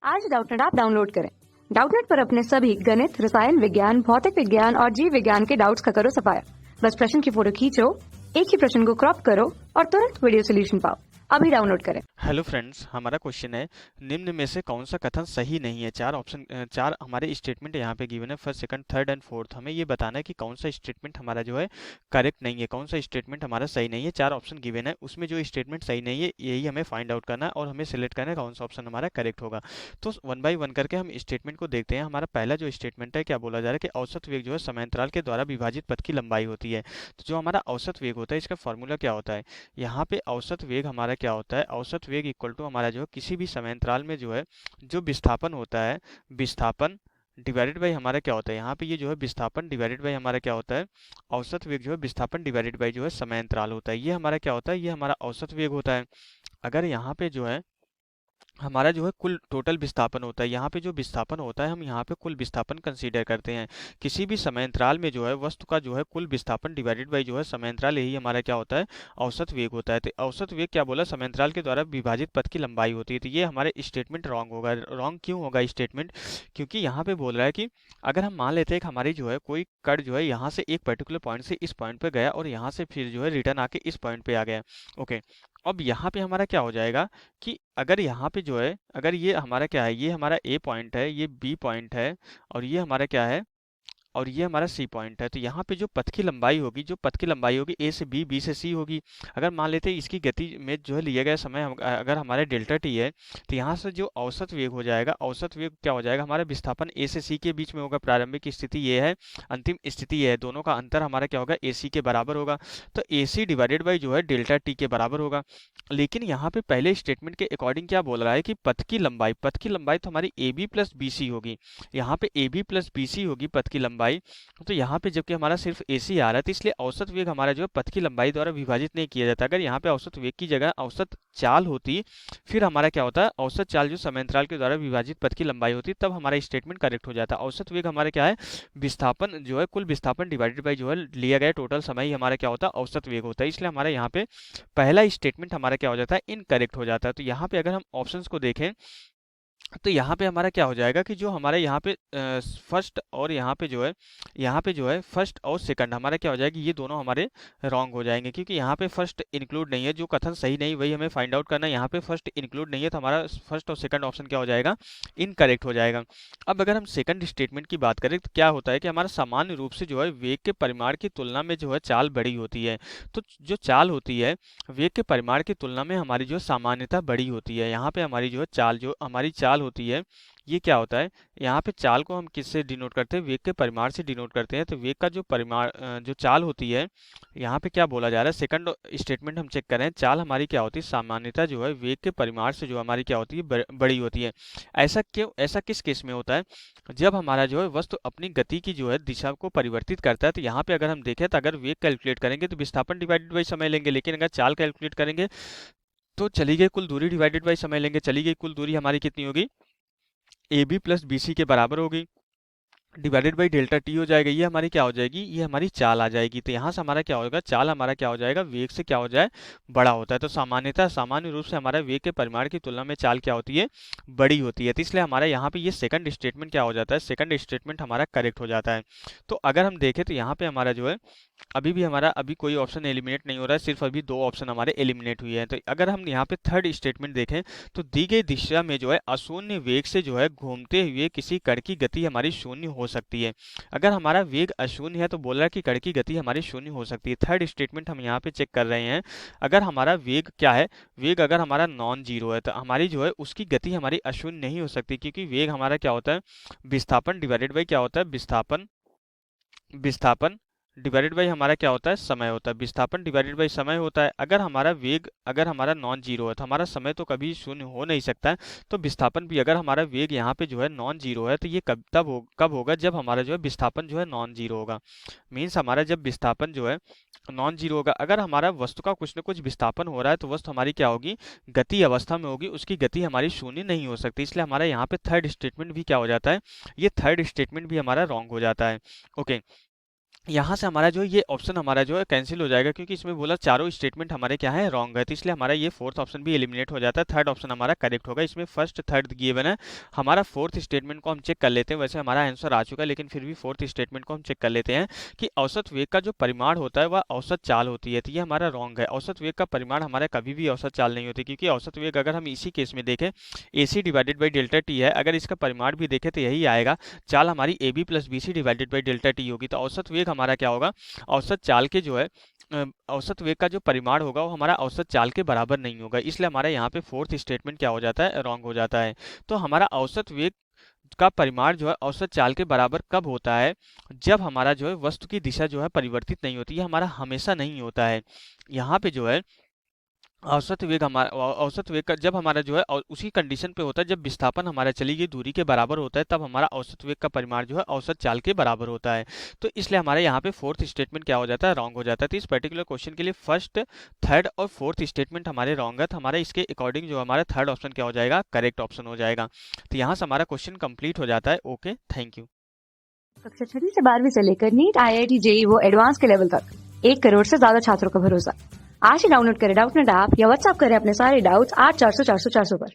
आज Doubtnut app download करें। Doubtnut पर अपने सभी गणित, रसायन विज्ञान, भौतिक विज्ञान और जीव विज्ञान के डाउट्स का करो सफाया। बस प्रश्न की फोटो खींचो, एक ही प्रश्न को क्रॉप करो और तुरंत वीडियो सोल्यूशन पाओ। अभी डाउनलोड करें। हेलो फ्रेंड्स, हमारा क्वेश्चन है निम्न में से कौन सा कथन सही नहीं है। चार हमारे स्टेटमेंट यहाँ पे गिवन है, first, second, third and fourth. हमें ये बताना है कि कौन सा स्टेटमेंट हमारा जो है करेक्ट नहीं है, कौन सा स्टेटमेंट हमारा सही नहीं है। चार ऑप्शन गिवन है, उसमें जो स्टेटमेंट सही नहीं है यही हमें फाइंड आउट करना है और हमें सिलेक्ट करना है कौन सा ऑप्शन हमारा करेक्ट होगा। तो वन बाई वन करके हम स्टेटमेंट को देखते हैं। हमारा पहला जो स्टेटमेंट है, क्या बोला जा रहा है कि औसत वेग जो है समयांतराल के द्वारा विभाजित पथ की लंबाई होती है। तो जो हमारा औसत वेग होता है, इसका फॉर्मूला क्या होता है? यहाँ पे औसत वेग हमारा क्या होता है? औसत वेग इक्वल टू हमारा जो है किसी भी समयांतराल में जो है जो विस्थापन होता है, विस्थापन डिवाइडेड बाई हमारा क्या होता है, यहाँ पे ये जो है विस्थापन डिवाइडेड बाई हमारा क्या होता है, औसत वेग जो है विस्थापन डिवाइडेड बाई जो है समयांतराल होता है। ये हमारा क्या होता है? ये हमारा औसत वेग होता है। अगर यहाँ पे जो है हमारा जो है कुल टोटल विस्थापन होता है, यहाँ पे जो विस्थापन होता है हम यहाँ पे कुल विस्थापन कंसीडर करते हैं। किसी भी समयांतराल में जो है वस्तु का जो है कुल विस्थापन डिवाइडेड बाई जो है समयांतराल, यही हमारा क्या होता है? औसत वेग होता है। तो औसत वेग क्या बोला? समयांतराल के द्वारा विभाजित पथ की लंबाई होती है। तो ये हमारे स्टेटमेंट रॉन्ग होगा। रॉन्ग क्यों होगा स्टेटमेंट? क्योंकि यहाँ पे बोल रहा है कि अगर हम मान लेते हैं कि हमारी जो है कोई कण जो है यहाँ से एक पर्टिकुलर पॉइंट से इस पॉइंट पे गया और यहाँ से फिर जो है रिटर्न आके इस पॉइंट पे आ गया। ओके, अब यहाँ पे हमारा क्या हो जाएगा कि अगर यहाँ पे जो है, अगर ये हमारा क्या है, ये हमारा ए पॉइंट है, ये बी पॉइंट है और ये हमारा क्या है, और ये हमारा सी पॉइंट है। तो यहाँ पे जो पथ की लंबाई होगी, जो पथ की लंबाई होगी ए से बी, बी से सी होगी। अगर मान लेते हैं इसकी गति में जो है लिया गया समय अगर हमारे डेल्टा टी है, तो यहाँ से जो औसत वेग हो जाएगा, औसत वेग क्या हो जाएगा? हमारा विस्थापन ए से सी के बीच में होगा। प्रारंभिक स्थिति ये है, अंतिम स्थिति ये है, दोनों का अंतर हमारा क्या होगा? ए सी के बराबर होगा। तो ए सी डिवाइडेड बाई जो है डेल्टा टी के बराबर होगा। लेकिन यहाँ पे पहले स्टेटमेंट के अकॉर्डिंग क्या बोल रहा है कि पथ की लंबाई तो हमारी A B plus B C होगी। यहाँ पे A B plus B C होगी पथ की लंबाई। तो यहाँ पे जबकि हमारा सिर्फ एसी आ रहा है, तो इसलिए औसत वेग हमारा जो है पथ की लंबाई द्वारा विभाजित नहीं किया जाता। अगर यहाँ पे औसत वेग की जगह औसत चाल होती, फिर हमारा क्या होता है? औसत चाल जो समयांतराल के द्वारा विभाजित पथ की लंबाई होती, तब हमारा स्टेटमेंट करेक्ट हो जाता। औसत वेग हमारा क्या है? विस्थापन जो है कुल विस्थापन डिवाइडेड बाई जो है लिया गया टोटल समय ही हमारा क्या होता है? औसत वेग होता है। इसलिए हमारा यहाँ पे पहला स्टेटमेंट हमारा क्या हो जाता है? इनकरेक्ट हो जाता है। तो यहाँ पे अगर हम ऑप्शंस को देखें तो यहाँ पे हमारा क्या हो जाएगा कि जो हमारे यहाँ पे फर्स्ट और यहाँ पे जो है फर्स्ट और सेकंड हमारा क्या हो जाएगी? ये दोनों हमारे रॉन्ग हो जाएंगे, क्योंकि यहाँ पे फर्स्ट इंक्लूड नहीं है। जो कथन सही नहीं वही हमें फाइंड आउट करना है। यहाँ पे फर्स्ट इंक्लूड नहीं है, तो हमारा फर्स्ट और सेकंड ऑप्शन क्या हो जाएगा? इनकरेक्ट हो जाएगा। अब अगर हम सेकंड स्टेटमेंट की बात करें तो क्या होता है कि हमारा सामान्य रूप से जो है वेग के परिमाण की तुलना में जो है चाल बड़ी होती है। तो जो चाल होती है वेग के परिमाण की तुलना में हमारी जो सामान्यता बड़ी होती है। यहाँ पे हमारी जो है चाल, जो हमारी चाल होती है, ये क्या होता है? यहाँ पे चाल को हम किससे डिनोट करते हैं? वेग के परिमाण से डिनोट करते हैं। तो वेग का जो परिमाण जो चाल होती है, यहाँ पे क्या बोला जा रहा है? सेकंड स्टेटमेंट हम चेक करें, चाल हमारी क्या होती है? सामान्यता जो है वेग के परिमाण से जो हमारी क्या होती है? बड़ी होती है। ऐसा क्यों? ऐसा किस केस में होता है? जब हमारा जो है वस्तु अपनी गति की जो है दिशा को परिवर्तित करता है। तो यहाँ पे अगर हम देखें तो अगर वेग कैलकुलेट करेंगे तो विस्थापन डिवाइडेड बाई समय लेंगे, लेकिन अगर चाल कैलकुलेट करेंगे तो चली गई कुल दूरी डिवाइडेड बाई समय लेंगे। चली गई कुल दूरी हमारी कितनी होगी? A B plus B C के बराबर होगी, डिवाइडेड बाई डेल्टा टी हो जाएगा। ये हमारी क्या हो जाएगी? ये हमारी चाल आ जाएगी। तो यहाँ से हमारा क्या होगा? चाल हमारा क्या हो जाएगा? वेग से क्या हो जाए? बड़ा होता है। तो सामान्य रूप से हमारा वेग के परिमाण की तुलना में चाल क्या होती है? बड़ी होती है। तो इसलिए हमारा यहाँ पे ये सेकंड स्टेटमेंट क्या हो जाता है? सेकंड स्टेटमेंट हमारा करेक्ट हो जाता है। तो अगर हम देखें तो यहाँ पे हमारा जो है अभी कोई ऑप्शन एलिमिनेट नहीं हो रहा है, सिर्फ अभी दो ऑप्शन हमारे एलिमिनेट हुई है। तो अगर हम यहाँ पे थर्ड स्टेटमेंट देखें तो दी गई दिशा में जो है अशून्य वेग से जो है घूमते हुए किसी कण की गति हमारी शून्य हो सकती है। अगर हमारा वेग अशून्य है तो बोल रहा है कि कण की गति हमारी शून्य हो सकती है। थर्ड स्टेटमेंट हम यहाँ पे चेक कर रहे हैं। अगर हमारा वेग क्या है? वेग अगर हमारा नॉन जीरो है तो हमारी जो है उसकी गति हमारी अशून्य नहीं हो सकती, क्योंकि वेग हमारा क्या होता है? विस्थापन डिवाइडेड बाई क्या होता है? विस्थापन डिवाइडेड बाई हमारा क्या होता है? समय होता है। विस्थापन डिवाइडेड बाई समय होता है। अगर हमारा नॉन जीरो है तो हमारा समय तो कभी शून्य हो नहीं सकता है। तो विस्थापन भी, अगर हमारा वेग यहाँ पे जो है नॉन जीरो है तो ये कब होगा? जब हमारा जो है विस्थापन जो है नॉन जीरो होगा। मीन्स हमारा जब विस्थापन जो है नॉन जीरो होगा, अगर हमारा वस्तु का कुछ न कुछ विस्थापन हो रहा है तो वस्तु हमारी क्या होगी? गति अवस्था में होगी, उसकी गति हमारी शून्य नहीं हो सकती। इसलिए हमारा यहाँ पे थर्ड स्टेटमेंट भी क्या हो जाता है? ये थर्ड स्टेटमेंट भी हमारा रॉन्ग हो जाता है। ओके, यहाँ से हमारा जो है ये ऑप्शन हमारा जो है कैंसिल हो जाएगा, क्योंकि इसमें बोला चारों स्टेटमेंट हमारे क्या है, रॉन्ग है। तो इसलिए हमारा ये फोर्थ ऑप्शन भी एलिमिनेट हो जाता है, थर्ड ऑप्शन हमारा करेक्ट होगा। इसमें फर्स्ट थर्ड गिवन है, हमारा फोर्थ स्टेटमेंट को हम चेक कर लेते हैं। वैसे हमारा आंसर आ चुका है, लेकिन फिर भी फोर्थ स्टेटमेंट को हम चेक कर लेते हैं कि औसत वेग का जो परिमाण होता है वह औसत चाल होती है। तो ये हमारा रॉन्ग है, औसत वेग का परिमाण हमारा कभी भी औसत चाल नहीं होती, क्योंकि औसत वेग अगर हम इसी केस में देखें AC divided by delta T है, अगर इसका परिमाण भी देखें तो यही आएगा, चाल हमारी AB plus BC divided by delta T होगी। तो औसत वेग हमारा क्या होगा, औसत चाल के जो है औसत वेग का जो परिमाण होगा वो हमारा औसत चाल के बराबर नहीं होगा। इसलिए हमारा यहाँ पे फोर्थ स्टेटमेंट क्या हो जाता है, रॉन्ग हो जाता है। तो हमारा औसत वेग का परिमाण जो है औसत चाल के बराबर कब होता है, जब हमारा जो है वस्तु की दिशा जो है परिवर्तित नहीं होती है, हमारा हमेशा नहीं होता है। यहाँ पे जो है औसत वेग का जब हमारा जो है उसी कंडीशन पे होता है जब विस्थापन हमारा चली गई दूरी के बराबर होता है, तब हमारा औसत वेग का परिमाण जो है औसत चाल के बराबर होता है। तो इसलिए हमारे यहाँ पे फोर्थ स्टेटमेंट क्या हो जाता है, रॉन्ग हो जाता है। तो इस पर्टिकुलर क्वेश्चन के लिए फर्स्ट थर्ड और फोर्थ स्टेटमेंट हमारे रॉन्ग है, तो हमारा इसके अकॉर्डिंग जो हमारा थर्ड ऑप्शन क्या हो जाएगा, करेक्ट ऑप्शन हो जाएगा। तो यहाँ से हमारा क्वेश्चन कंप्लीट हो जाता है। Okay, thank you. कक्षा 6 से 12वीं से लेकर नीट, IIT, JEE वो एडवांस के लेवल तक 1 करोड़ से ज्यादा छात्रों का भरोसा। आज ही डाउनलोड करें डाउटनेट ऐप या व्हाट्सएप करें अपने सारे डाउट्स 8400 400 400 पर।